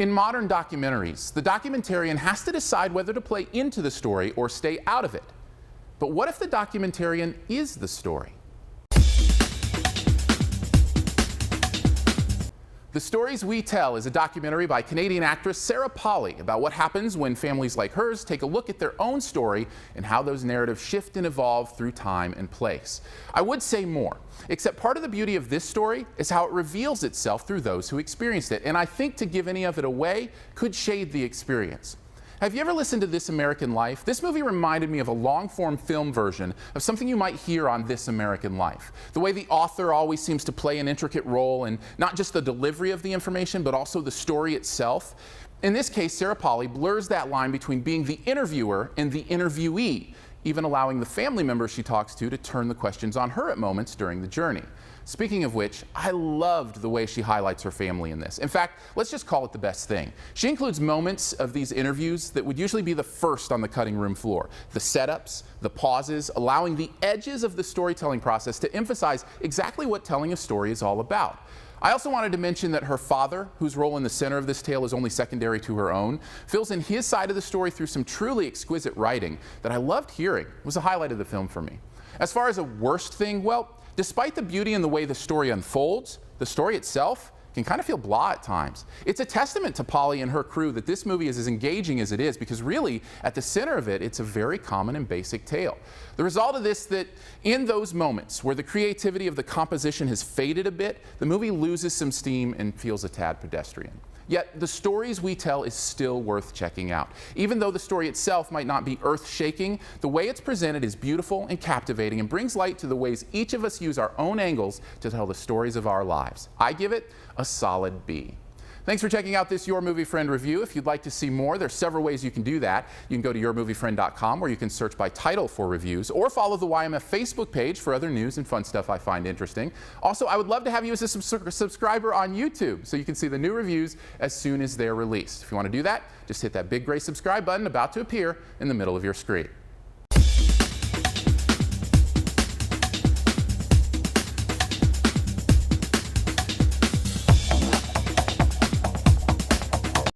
In modern documentaries, the documentarian has to decide whether to play into the story or stay out of it. But what if the documentarian is the story? The Stories We Tell is a documentary by Canadian actress Sarah Polley about what happens when families like hers take a look at their own story and how those narratives shift and evolve through time and place. I would say more, except part of the beauty of this story is how it reveals itself through those who experienced it, and I think to give any of it away could shade the experience. Have you ever listened to This American Life? This movie reminded me of a long-form film version of something you might hear on This American Life. The way the author always seems to play an intricate role in not just the delivery of the information, but also the story itself. In this case, Sarah Polley blurs that line between being the interviewer and the interviewee, even allowing the family members she talks to turn the questions on her at moments during the journey. Speaking of which, I loved the way she highlights her family in this. In fact, let's just call it the best thing. She includes moments of these interviews that would usually be the first on the cutting room floor. The setups, the pauses, allowing the edges of the storytelling process to emphasize exactly what telling a story is all about. I also wanted to mention that her father, whose role in the center of this tale is only secondary to her own, fills in his side of the story through some truly exquisite writing that I loved hearing. It was a highlight of the film for me. As far as a worst thing, well, despite the beauty in the way the story unfolds, the story itself can kind of feel blah at times. It's a testament to Polley and her crew that this movie is as engaging as it is, because really, at the center of it, it's a very common and basic tale. The result of this, that in those moments where the creativity of the composition has faded a bit, the movie loses some steam and feels a tad pedestrian. Yet, The Stories We Tell is still worth checking out. Even though the story itself might not be earth-shaking, the way it's presented is beautiful and captivating and brings light to the ways each of us use our own angles to tell the stories of our lives. I give it a solid B. Thanks for checking out this Your Movie Friend review. If you'd like to see more, there's several ways you can do that. You can go to yourmoviefriend.com, where you can search by title for reviews, or follow the YMF Facebook page for other news and fun stuff I find interesting. Also, I would love to have you as a subscriber on YouTube, so you can see the new reviews as soon as they're released. If you want to do that, just hit that big gray subscribe button about to appear in the middle of your screen.